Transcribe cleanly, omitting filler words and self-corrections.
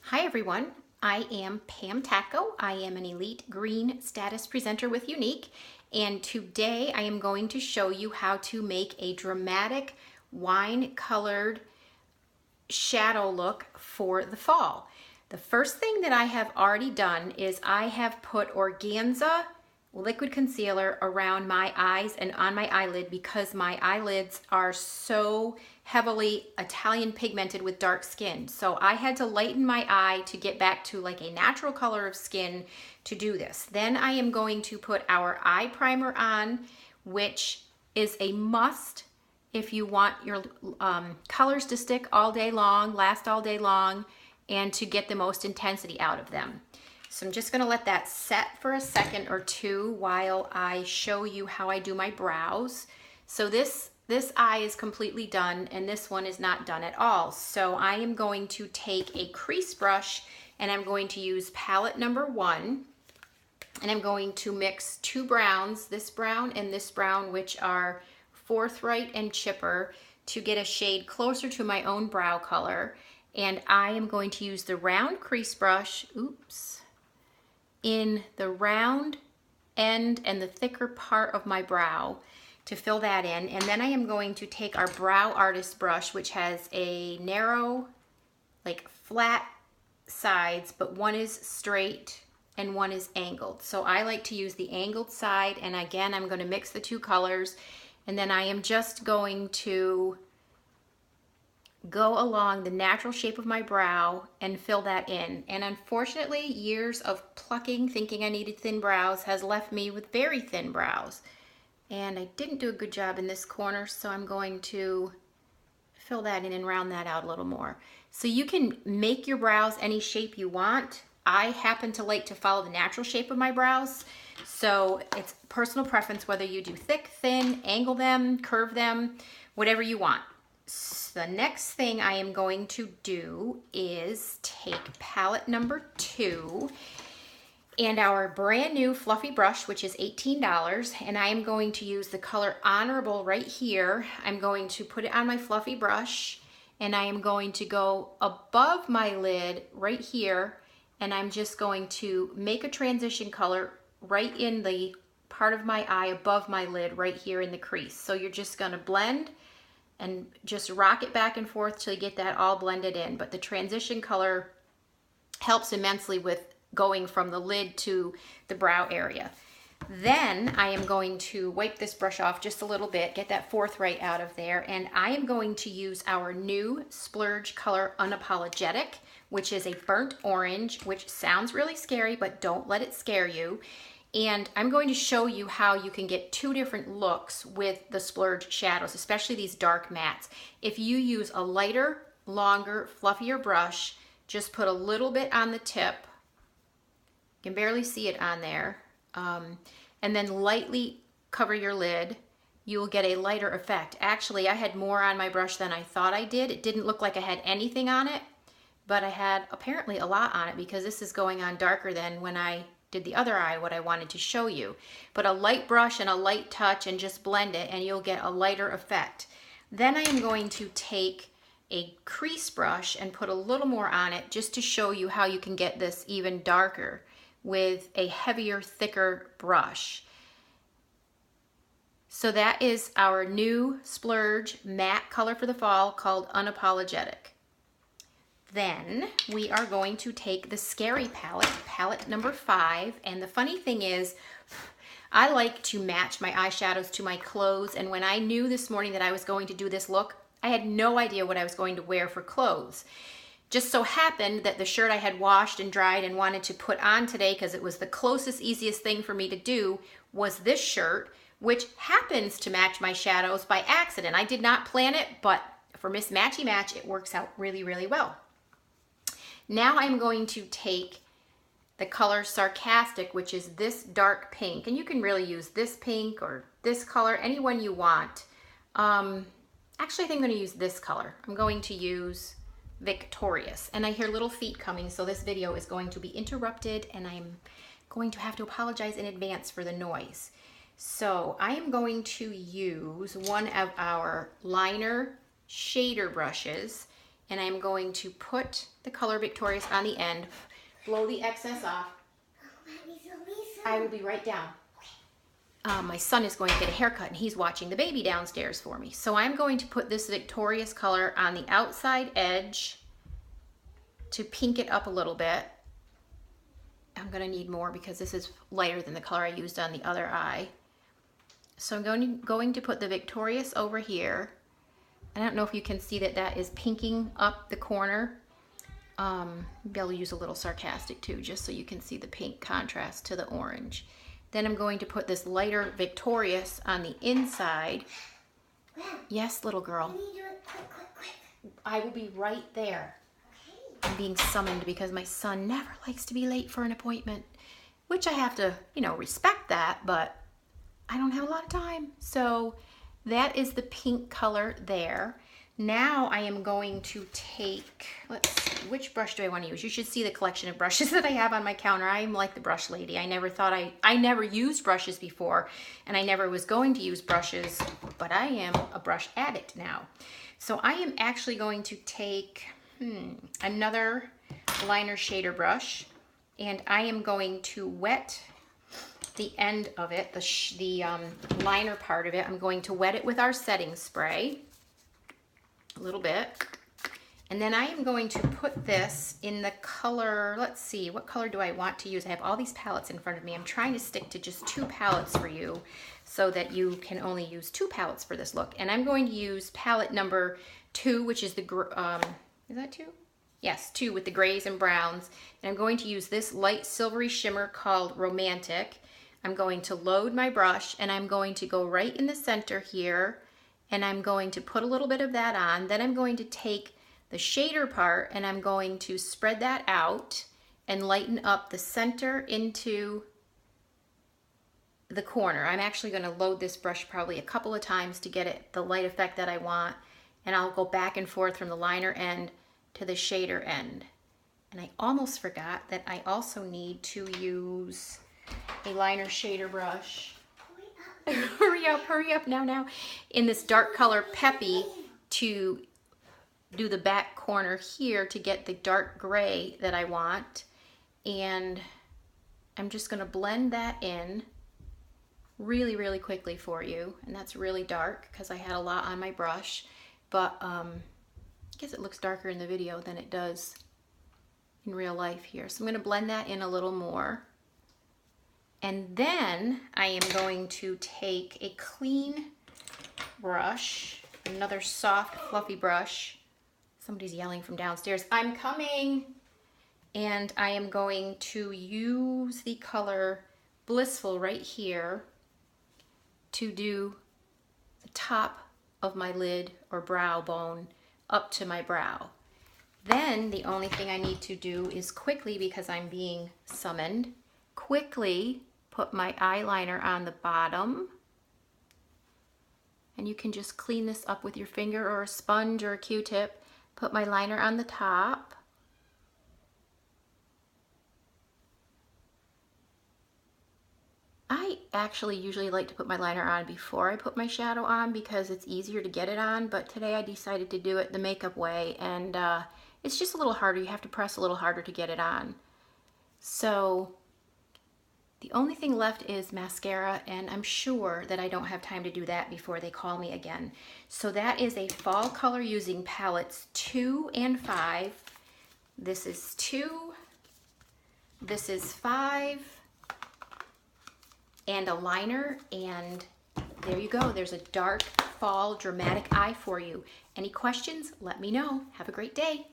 Hi everyone, I am Pam Taco. I am an Elite Green Status Presenter with Younique, and today I am going to show you how to make a dramatic wine-colored shadow look for the fall. The first thing that I have already done is I have put organza liquid concealer around my eyes and on my eyelid because my eyelids are so heavily Italian pigmented with dark skin. So I had to lighten my eye to get back to like a natural color of skin to do this. Then I am going to put our eye primer on, which is a must if you want your colors to stick all day long, last all day long, and to get the most intensity out of them. So I'm just gonna let that set for a second or two while I show you how I do my brows. So this eye is completely done and this one is not done at all. So I am going to take a crease brush and I'm going to use palette number 1, and I'm going to mix two browns, this brown and this brown, which are Forthright and Chipper, to get a shade closer to my own brow color. And I am going to use the round crease brush, in the round end and the thicker part of my brow to fill that in. And then I am going to take our Brow Artist brush, which has a narrow, like flat sides, but one is straight and one is angled. So I like to use the angled side, and again, I'm going to mix the two colors, and then I am just going to go along the natural shape of my brow and fill that in. And unfortunately, years of plucking, thinking I needed thin brows, has left me with very thin brows. And I didn't do a good job in this corner, so I'm going to fill that in and round that out a little more. So you can make your brows any shape you want. I happen to like to follow the natural shape of my brows, so it's personal preference whether you do thick, thin, angle them, curve them, whatever you want. So the next thing I am going to do is take palette number 2 and our brand new fluffy brush, which is $18, and I am going to use the color Honorable right here. I'm going to put it on my fluffy brush, and I am going to go above my lid right here, and I'm just going to make a transition color right in the part of my eye above my lid right here in the crease. So you're just going to blend and just rock it back and forth till you get that all blended in. But the transition color helps immensely with going from the lid to the brow area. Then I am going to wipe this brush off just a little bit, get that Forthright out of there, and I am going to use our new Splurge color Unapologetic, which is a burnt orange, which sounds really scary, but don't let it scare you. And I'm going to show you how you can get two different looks with the Splurge shadows, especially these dark mattes. If you use a lighter, longer, fluffier brush, just put a little bit on the tip. You can barely see it on there. And then lightly cover your lid. You will get a lighter effect. Actually, I had more on my brush than I thought I did. It didn't look like I had anything on it, but I had apparently a lot on it because this is going on darker than when I did the other eye, what I wanted to show you. But a light brush and a light touch and just blend it and you'll get a lighter effect. Then I am going to take a crease brush and put a little more on it just to show you how you can get this even darker with a heavier, thicker brush. So that is our new Splurge matte color for the fall called Unapologetic. Then we are going to take the Scary palette, palette number 5. And the funny thing is, I like to match my eyeshadows to my clothes. And when I knew this morning that I was going to do this look, I had no idea what I was going to wear for clothes. Just so happened that the shirt I had washed and dried and wanted to put on today, because it was the closest, easiest thing for me to do, was this shirt, which happens to match my shadows by accident. I did not plan it, but for Miss Matchy Match, it works out really, really well. Now I'm going to take the color Sarcastic, which is this dark pink, and you can really use this pink or this color, any one you want. Actually, I think I'm going to use this color. I'm going to use Victorious, and I hear little feet coming, so this video is going to be interrupted, and I'm going to have to apologize in advance for the noise. So I am going to use one of our liner shader brushes, and I'm going to put the color Victorious on the end, blow the excess off. I will be right down. My son is going to get a haircut and he's watching the baby downstairs for me. So I'm going to put this Victorious color on the outside edge to pink it up a little bit. I'm going to need more because this is lighter than the color I used on the other eye. So I'm going to put the Victorious over here. I don't know if you can see that that is pinking up the corner. Maybe I'll use a little sarcastic too, just so you can see the pink contrast to the orange. Then I'm going to put this lighter Victorious on the inside. Yes, little girl. I will be right there. I'm being summoned because my son never likes to be late for an appointment, which I have to, respect that, but I don't have a lot of time. So that is the pink color there. Now I am going to take, let's see, which brush do I want to use? You should see the collection of brushes that I have on my counter. I'm like the brush lady. I never used brushes before, and I never was going to use brushes, but I am a brush addict now. So I am actually going to take another liner shader brush, and I am going to wet the end of it, the liner part of it. I'm going to wet it with our setting spray a little bit, and then I am going to put this in the color, let's see, what color do I want to use? I have all these palettes in front of me. I'm trying to stick to just 2 palettes for you so that you can only use 2 palettes for this look. And I'm going to use palette number 2, which is the, is that 2? Yes, 2 with the grays and browns. And I'm going to use this light silvery shimmer called Romantic. I'm going to load my brush, and I'm going to go right in the center here, and I'm going to put a little bit of that on. Then I'm going to take the shader part and I'm going to spread that out and lighten up the center into the corner. I'm actually going to load this brush probably a couple of times to get it the light effect that I want, and I'll go back and forth from the liner end to the shader end. And I almost forgot that I also need to use a liner shader brush. Hurry up now. In this dark color Peppy to do the back corner here to get the dark gray that I want. And I'm just going to blend that in really, really quickly for you. And that's really dark because I had a lot on my brush. But I guess it looks darker in the video than it does in real life here. So I'm going to blend that in a little more. And then I am going to take a clean brush, another soft, fluffy brush. Somebody's yelling from downstairs, I'm coming! And I am going to use the color Blissful right here to do the top of my lid or brow bone up to my brow. Then the only thing I need to do is quickly, because I'm being summoned, quickly put my eyeliner on the bottom, and you can just clean this up with your finger or a sponge or a Q-tip. Put my liner on the top, I actually usually like to put my liner on before I put my shadow on because it's easier to get it on, but today I decided to do it the makeup way, and it's just a little harder. You have to press a little harder to get it on. So the only thing left is mascara, and I'm sure that I don't have time to do that before they call me again. So that is a fall color using palettes 2 and 5. This is 2, this is 5, and a liner, and there you go. There's a dark fall dramatic eye for you. Any questions? Let me know. Have a great day.